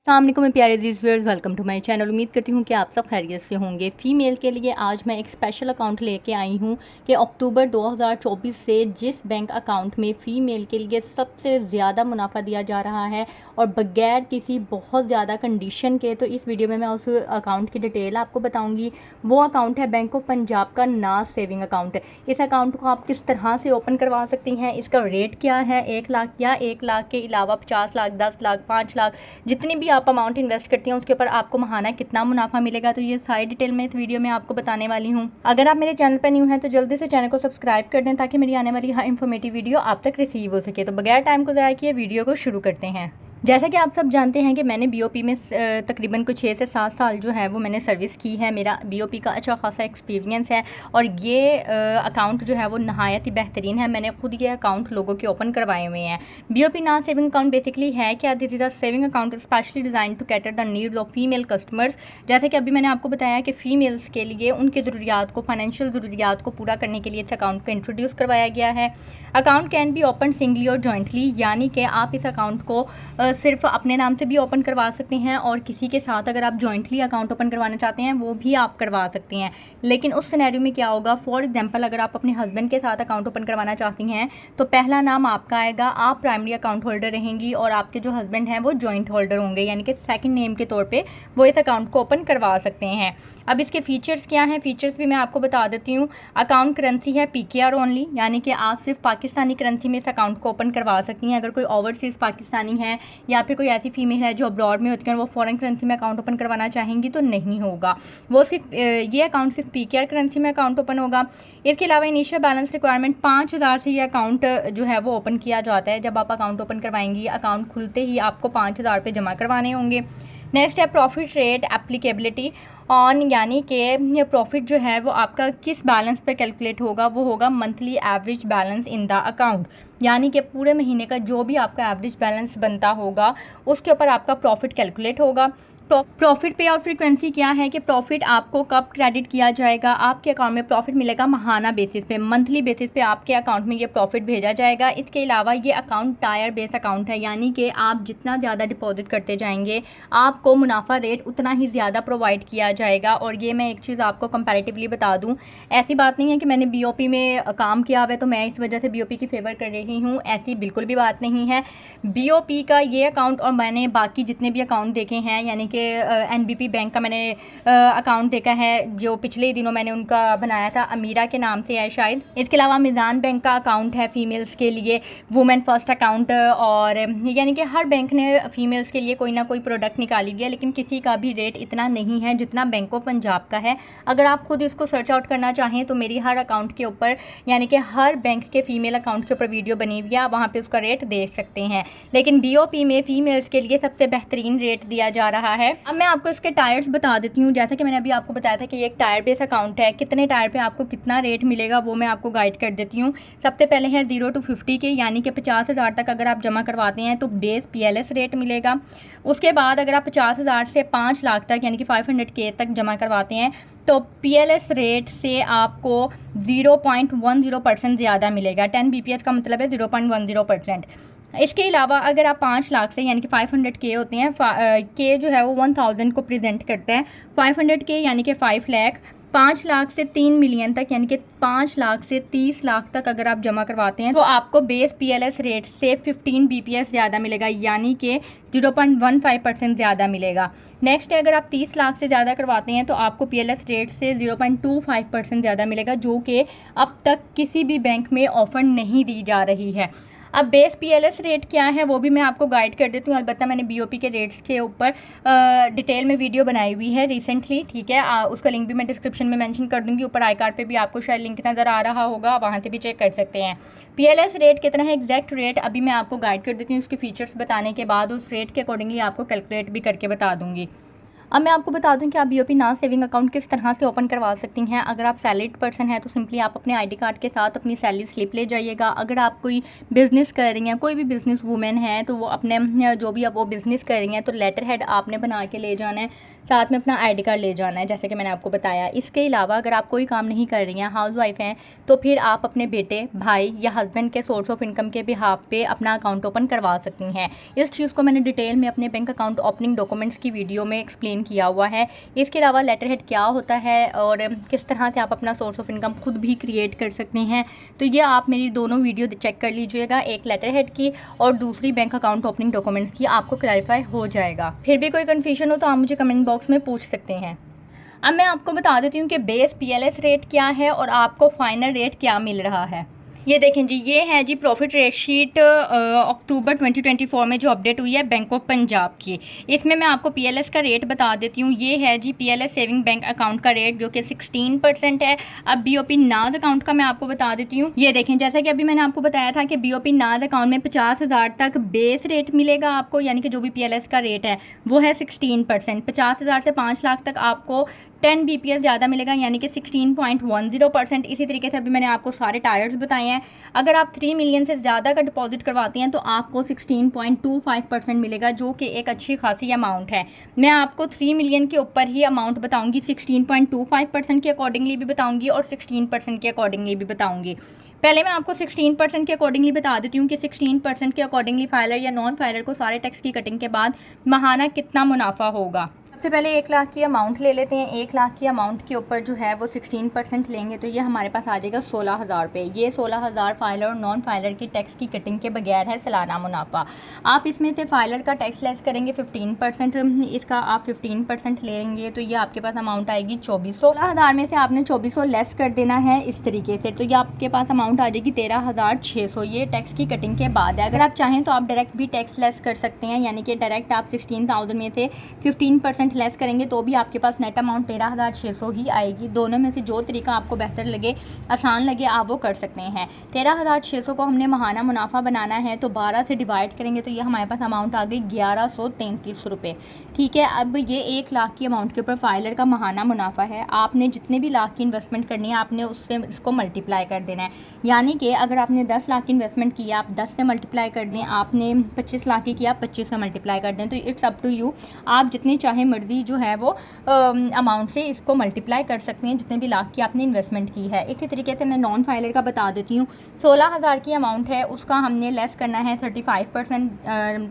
अस्सलामुअलैकुम मैं प्यारे अजीज़ viewers, welcome to my channel. उम्मीद करती हूँ कि आप सब खैरियत से होंगे। फ़ीमेल के लिए आज मैं एक स्पेशल अकाउंट लेके आई हूँ कि अक्टूबर 2024 से जिस बैंक अकाउंट में फ़ीमेल के लिए सबसे ज़्यादा मुनाफा दिया जा रहा है और बगैर किसी बहुत ज़्यादा कंडीशन के, तो इस वीडियो में मैं उस अकाउंट की डिटेल आपको बताऊँगी। वो अकाउंट है बैंक ऑफ पंजाब का नाज सेविंग अकाउंट। इस अकाउंट को आप किस तरह से ओपन करवा सकती हैं, इसका रेट क्या है, 1 लाख या 1 लाख के अलावा 50 लाख, 10 लाख, 5 लाख, जितनी भी आप अमाउंट इन्वेस्ट करती हैं उसके ऊपर आपको महाना कितना मुनाफा मिलेगा, तो ये सारी डिटेल मैं इस वीडियो में आपको बताने वाली हूँ। अगर आप मेरे चैनल पर न्यू हैं तो जल्दी से चैनल को सब्सक्राइब कर दें ताकि मेरी आने वाली हर इन्फॉर्मेटिव वीडियो आप तक रिसीव हो सके। तो बगैर टाइम को ज़ाया किए वीडियो को शुरू करते हैं। जैसा कि आप सब जानते हैं कि मैंने बीओपी में तकरीबन कुछ 6 से 7 साल जो है वो मैंने सर्विस की है। मेरा बीओपी का अच्छा खासा एक्सपीरियंस है और ये अकाउंट जो है वो नहायत ही बेहतरीन है। मैंने खुद ये अकाउंट लोगों के ओपन करवाए हुए हैं। बीओपी नाज सेविंग अकाउंट बेसिकली है क्या, this is a saving account specially design to cater the needs of female customers. जैसे कि अभी मैंने आपको बताया कि फ़ीमेल्स के लिए उनकी ज़रूरियात को, फाइनेंशियल ज़रूरियात को पूरा करने के लिए इस अकाउंट को इंट्रोड्यूस करवाया गया है। Account can be open singly और जॉइंटली, यानी कि आप इस अकाउंट को सिर्फ अपने नाम से भी ओपन करवा सकते हैं और किसी के साथ अगर आप जॉइंटली अकाउंट ओपन करवाना चाहते हैं वो भी आप करवा सकते हैं। लेकिन उस सिनेरियो में क्या होगा, फॉर एग्जांपल अगर आप अपने हस्बैंड के साथ अकाउंट ओपन करवाना चाहती हैं तो पहला नाम आपका आएगा, आप प्राइमरी अकाउंट होल्डर रहेंगी और आपके जो हस्बैंड हैं वो जॉइंट होल्डर होंगे, यानी कि सेकंड नेम के तौर पे वो इस अकाउंट को ओपन करवा सकते हैं। अब इसके फीचर्स क्या हैं, फीचर्स भी मैं आपको बता देती हूँ। अकाउंट करेंसी है पीकेआर ओनली, यानी कि आप सिर्फ पाकिस्तानी करेंसी में इस अकाउंट को ओपन करवा सकती हैं। अगर कोई ओवरसीज़ पाकिस्तानी है या फिर कोई ऐसी फीमेल है जो अब्रॉड में होती है वो फॉरेन करेंसी में अकाउंट ओपन करवाना चाहेंगी तो नहीं होगा। वो सिर्फ ये अकाउंट सिर्फ पीकेआर करेंसी में अकाउंट ओपन होगा। इसके अलावा इनिशियल बैलेंस रिक्वायरमेंट 5,000 से ये अकाउंट जो है वो ओपन किया जाता है। जब आप अकाउंट ओपन करवाएंगी, अकाउंट खुलते ही आपको 5,000 रुपये जमा करवाने होंगे। नेक्स्ट है प्रॉफिट रेट एप्लीकेबिलिटी ऑन, यानी कि ये प्रॉफिट जो है वो आपका किस बैलेंस पे कैलकुलेट होगा, वो होगा monthly average balance in the account, यानी कि पूरे महीने का जो भी आपका एवरेज बैलेंस बनता होगा उसके ऊपर आपका प्रॉफिट कैलकुलेट होगा। प्रॉफिट पे आउट फ्रीक्वेंसी क्या है कि प्रॉफिट आपको कब क्रेडिट किया जाएगा, आपके अकाउंट में प्रॉफिट मिलेगा महाना बेसिस पे, मंथली बेसिस पे आपके अकाउंट में ये प्रॉफिट भेजा जाएगा। इसके अलावा ये अकाउंट टायर बेस अकाउंट है, यानी कि आप जितना ज़्यादा डिपॉजिट करते जाएंगे आपको मुनाफा रेट उतना ही ज़्यादा प्रोवाइड किया जाएगा। और ये मैं एक चीज़ आपको कंपैरेटिवली बता दूँ, ऐसी बात नहीं है कि मैंने बीओपी में काम किया हुआ है तो मैं इस वजह से बीओपी की फेवर कर रही हूँ, ऐसी बिल्कुल भी बात नहीं है। बीओपी का ये अकाउंट और मैंने बाकी जितने भी अकाउंट देखे हैं, यानी कि एनबीपी बैंक का मैंने अकाउंट देखा है जो पिछले दिनों मैंने उनका बनाया था, अमीरा के नाम से है शायद। इसके अलावा मिज़ान बैंक का अकाउंट है फीमेल्स के लिए, वुमेन फर्स्ट अकाउंट, और यानी कि हर बैंक ने फीमेल्स के लिए कोई ना कोई प्रोडक्ट निकाली गया, लेकिन किसी का भी रेट इतना नहीं है जितना बैंक ऑफ पंजाब का है। अगर आप खुद इसको सर्च आउट करना चाहें तो मेरी हर अकाउंट के ऊपर, यानी कि हर बैंक के फीमेल अकाउंट के ऊपर वीडियो बनी हुई है, आप वहाँ पर उसका रेट देख सकते हैं। लेकिन बीओपी में फीमेल्स के लिए सबसे बेहतरीन रेट दिया जा रहा है। अब मैं आपको इसके टायर्स बता देती हूँ। जैसा कि मैंने अभी आपको बताया था कि ये एक टायर बेस अकाउंट है, कितने टायर पे आपको कितना रेट मिलेगा वो मैं आपको गाइड कर देती हूँ। सबसे पहले है 0 to 50 के, यानी कि 50,000 तक अगर आप जमा करवाते हैं तो बेस पीएलएस रेट मिलेगा। उसके बाद अगर आप 50,000 से 5 लाख तक, यानी कि 500K तक जमा करवाते हैं तो पीएलएस रेट से आपको 0.10% ज़्यादा मिलेगा। 10 BPS का मतलब है 0.10%। इसके अलावा अगर आप 5 लाख से, यानी कि 500K होते हैं, के जो है वो 1000 को प्रेजेंट करते हैं, 500K यानी कि 5 लाख, 5 लाख से 3 मिलियन तक, यानी कि 5 लाख से 30 लाख तक अगर आप जमा करवाते हैं तो आपको बेस पीएलएस रेट से 15 BPS ज़्यादा मिलेगा, यानी कि 0.15% ज़्यादा मिलेगा। नेक्स्ट है अगर आप 30 लाख से ज़्यादा करवाते हैं तो आपको पीएलएस रेट से 0.25% ज़्यादा मिलेगा, जो कि अब तक किसी भी बैंक में ऑफर नहीं दी जा रही है। अब बेस पीएलएस रेट क्या है वो भी मैं आपको गाइड कर देती हूँ। अलबत्ता मैंने बीओपी के रेट्स के ऊपर डिटेल में वीडियो बनाई हुई है रिसेंटली, ठीक है, उसका लिंक भी मैं डिस्क्रिप्शन में मेंशन कर दूँगी। ऊपर आई कार्ड पे भी आपको शायद लिंक नज़र आ रहा होगा, वहाँ से भी चेक कर सकते हैं। पीएलएस रेट कितना है, एग्जैक्ट रेट अभी मैं आपको गाइड कर देती हूँ। उसके फीचर्स बताने के बाद उस रेट के अकॉर्डिंगली आपको कैलकुलेट भी करके बता दूँगी। अब मैं आपको बता दूं कि आप बीओपी नाज सेविंग अकाउंट किस तरह से ओपन करवा सकती हैं। अगर आप सैलरीड पर्सन हैं तो सिंपली आप अपने आईडी कार्ड के साथ अपनी सैलरी स्लिप ले जाइएगा। अगर आप कोई बिज़नेस कर रही हैं, कोई भी बिज़नेस वूमेन है, तो वो अपने जो भी अब वो बिज़नेस कर रही हैं तो लेटर हेड आपने बना के ले जाना है। साथ में अपना आईडी कार्ड ले जाना है, जैसे कि मैंने आपको बताया। इसके अलावा अगर आप कोई काम नहीं कर रही हैं, हाउसवाइफ हैं, तो फिर आप अपने बेटे, भाई या हस्बैंड के सोर्स ऑफ इनकम के बिहाफ पे अपना अकाउंट ओपन करवा सकती हैं। इस चीज़ को मैंने डिटेल में अपने बैंक अकाउंट ओपनिंग डॉक्यूमेंट्स की वीडियो में एक्सप्लेन किया हुआ है। इसके अलावा लेटर हेड क्या होता है और किस तरह से आप अपना सोर्स ऑफ इनकम खुद भी क्रिएट कर सकते हैं, तो ये आप मेरी दोनों वीडियो चेक कर लीजिएगा, एक लेटर हेड की और दूसरी बैंक अकाउंट ओपनिंग डॉक्यूमेंट्स की, आपको क्लैरिफाई हो जाएगा। फिर भी कोई कन्फ्यूजन हो तो आप मुझे कमेंट बॉक्स में पूछ सकते हैं। अब मैं आपको बता देती हूँ कि बेस पीएलएस रेट क्या है और आपको फाइनल रेट क्या मिल रहा है। ये देखें जी, ये है जी प्रॉफिट रेट शीट अक्टूबर 2024 में जो अपडेट हुई है बैंक ऑफ पंजाब की। इसमें मैं आपको पीएलएस का रेट बता देती हूँ। ये है जी पीएलएस सेविंग बैंक अकाउंट का रेट जो कि 16% है। अब बीओपी नाज अकाउंट का मैं आपको बता देती हूँ। ये देखें, जैसा कि अभी मैंने आपको बताया था कि बीओपी नाज अकाउंट में 50,000 तक बेस रेट मिलेगा आपको, यानी कि जो भी पीएलएस का रेट है वो है 16%। 50,000 से 5 लाख तक आपको 10 BPS ज़्यादा मिलेगा, यानी कि 16.10%। इसी तरीके से अभी मैंने आपको सारे टायर्स बताए हैं। अगर आप 3 मिलियन से ज़्यादा का डिपॉजिट करवाते हैं तो आपको 16.25% मिलेगा, जो कि एक अच्छी खासी अमाउंट है। मैं आपको 3 मिलियन के ऊपर ही अमाउंट बताऊंगी, 16.25% के अकॉर्डिंगली भी बताऊंगी और 16% के अकॉर्डिंगली भी बताऊंगी। पहले मैं आपको 16% के अकॉर्डिंगली बता देती हूँ कि 16% के अकॉर्डिंगली फाइलर या नॉन फाइलर को सारे टैक्स की कटिंग के बाद माहाना कितना मुनाफा होगा। सबसे पहले 1 लाख की अमाउंट ले लेते हैं। 1 लाख की अमाउंट के ऊपर जो है वो 16% लेंगे तो ये हमारे पास आ जाएगा 16,000 रुपये। ये 16,000 फाइलर और नॉन फाइलर की टैक्स की कटिंग के बगैर है सालाना मुनाफा। आप इसमें से फाइलर का टैक्स लेस करेंगे 15%, इसका आप 15% लेंगे तो ये आपके पास अमाउंट आएगी 2400। 16,000 में से आपने 2400 लेस कर देना है इस तरीके से, तो ये आपके पास अमाउंट आ जाएगी 13,600। ये टैक्स की कटिंग के बाद है। अगर आप चाहें तो आप डायरेक्ट भी टैक्स लेस कर सकते हैं, यानी कि डायरेक्ट आप 16,000 में से 15% लेस करेंगे तो भी आपके पास नेट अमाउंट 13,600 ही आएगी। दोनों में से जो तरीका आपको बेहतर लगे, आसान लगे, आप वो कर सकते हैं। 13,600 को हमने माहाना मुनाफा बनाना है तो 12 से डिवाइड करेंगे तो ये हमारे पास अमाउंट आ गई 1133 रुपये। ठीक है, अब ये 1 लाख की अमाउंट के ऊपर फाइलर का माहाना मुनाफा है। आपने जितने भी लाख की इन्वेस्टमेंट करनी है आपने उससे इसको मल्टीप्लाई कर देना है, यानी कि अगर आपने 10 लाख की इन्वेस्टमेंट की आप 10 से मल्टीप्लाई कर दें, आपने 25 लाख की किया 25 से मल्टीप्लाई कर दें, तो इट्स अप टू यू, आप जितनी चाहे मर्जी जो है वो अमाउंट से इसको मल्टीप्लाई कर सकते हैं जितने भी लाख की आपने इन्वेस्टमेंट की है। इसी तरीके से मैं नॉन फाइलर का बता देती हूँ। 16,000 की अमाउंट है, उसका हमने लेस करना है 35%।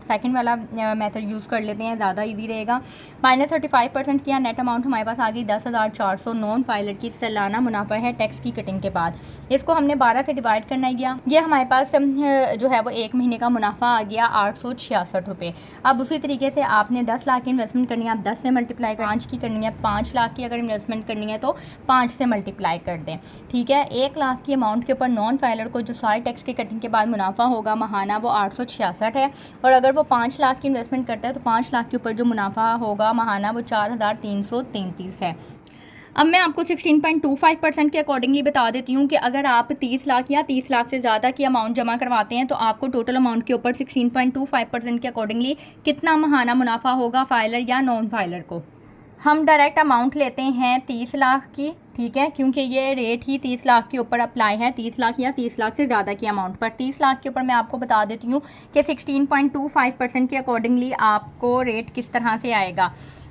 सेकंड वाला मेथड यूज़ कर लेते हैं, ज़्यादा इजी रहेगा। माइनस 35% किया, नेट अमाउंट हमारे पास आ गई 10,400। नॉन फाइलर की सालाना मुनाफा है टैक्स की कटिंग के बाद। इसको हमने 12 से डिवाइड करना गया, ये हमारे पास जो है वो 1 महीने का मुनाफा आ गया 866 रुपये। अब उसी तरीके से आपने 10 लाख की इन्वेस्टमेंट करनी है, आप 10 से मल्टीप्लाई 5 की करनी है, 5 लाख की अगर इन्वेस्टमेंट करनी है तो 5 से मल्टीप्लाई कर दें। ठीक है, 1 लाख की अमाउंट के ऊपर नॉन फाइलर को जो सारे टैक्स की कटिंग के बाद मुनाफा होगा महाना वो 866 है, और अगर वो 5 लाख की इन्वेस्टमेंट करता है तो 5 लाख के ऊपर जो मुनाफा होगा महाना वो 4,333 है। अब मैं आपको 16.25% के अकॉर्डिंगली बता देती हूँ कि अगर आप 30 लाख या 30 लाख से ज़्यादा की अमाउंट जमा करवाते हैं तो आपको टोटल अमाउंट के ऊपर 16.25% के अकॉर्डिंगली कितना महाना मुनाफा होगा फाइलर या नॉन फाइलर को। हम डायरेक्ट अमाउंट लेते हैं 30 लाख की, ठीक है, क्योंकि ये रेट ही 30 लाख के ऊपर अप्लाई है, 30 लाख या 30 लाख से ज़्यादा की अमाउंट पर। 30 लाख के ऊपर मैं आपको बता देती हूँ कि 16.25% के अकॉर्डिंगली आपको रेट किस तरह से आएगा।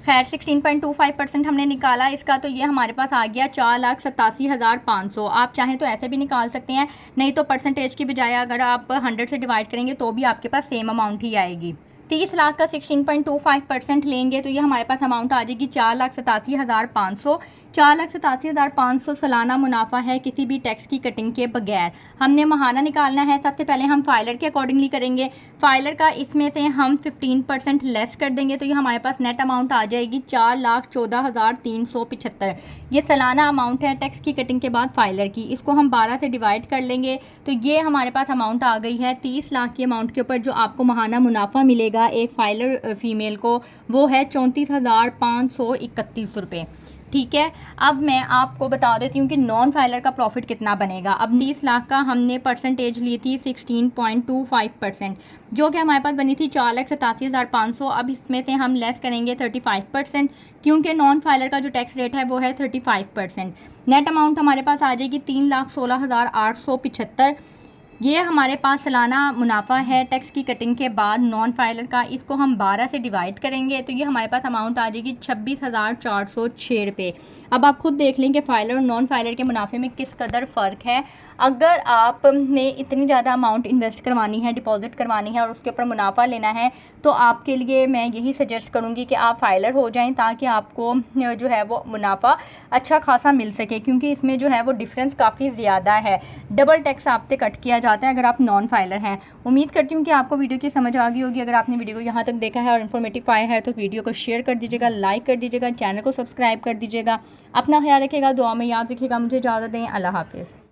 खैर 16.25% हमने निकाला इसका, तो ये हमारे पास आ गया 4,87,500। आप चाहें तो ऐसे भी निकाल सकते हैं, नहीं तो परसेंटेज की बजाय अगर आप 100 से डिवाइड करेंगे तो भी आपके पास सेम अमाउंट ही आएगी। 30 लाख का 16.25% लेंगे तो ये हमारे पास अमाउंट आ जाएगी 4,87,500। 4,87,500 सालाना मुनाफा है किसी भी टैक्स की कटिंग के बगैर। हमने महाना निकालना है, सबसे पहले हम फाइलर के अकॉर्डिंगली करेंगे। फाइलर का इसमें से हम 15% लेस कर देंगे तो ये हमारे पास नेट अमाउंट आ जाएगी 4,14,375। ये सालाना अमाउंट है टैक्स की कटिंग के बाद फाइलर की। इसको हम 12 से डिवाइड कर लेंगे तो ये हमारे पास अमाउंट आ गई है 30 लाख की अमाउंट के ऊपर जो आपको महाना मुनाफा मिलेगा एक फाइलर फीमेल को, वो है 34,531 रुपये। ठीक है, अब मैं आपको बता देती हूँ कि नॉन फाइलर का प्रॉफिट कितना बनेगा। अब 30 लाख का हमने परसेंटेज ली थी 16.25%, जो कि हमारे पास बनी थी 4,87,500। अब इसमें से हम लेस करेंगे 35%, क्योंकि नॉन फाइलर का जो टैक्स रेट है वो है 35%। नेट अमाउंट हमारे पास आ जाएगी 3,16,875। ये हमारे पास सालाना मुनाफा है टैक्स की कटिंग के बाद नॉन फाइलर का। इसको हम 12 से डिवाइड करेंगे तो ये हमारे पास अमाउंट आ जाएगी 26,406 रुपये। अब आप खुद देख लें कि फाइलर और नॉन फाइलर के मुनाफे में किस कदर फ़र्क है। अगर आपने इतनी ज़्यादा अमाउंट इन्वेस्ट करवानी है, डिपॉजिट करवानी है और उसके ऊपर मुनाफा लेना है तो आपके लिए मैं यही सजेस्ट करूँगी कि आप फाइलर हो जाएं ताकि आपको जो है वो मुनाफा अच्छा खासा मिल सके, क्योंकि इसमें जो है वो डिफरेंस काफ़ी ज़्यादा है। डबल टैक्स आपसे कट किया जाता है अगर आप नॉन फाइलर हैं। उम्मीद करती हूँ कि आपको वीडियो की समझ आ गई होगी। अगर आपने वीडियो को यहाँ तक देखा है और इन्फॉर्मेटिव पाया है तो वीडियो को शेयर कर दीजिएगा, लाइक कर दीजिएगा, चैनल को सब्सक्राइब कर दीजिएगा। अपना ख्याल रखिएगा, दुआ में याद रखिएगा। मुझे इजाज़त दें। अल्लाह हाफिज़।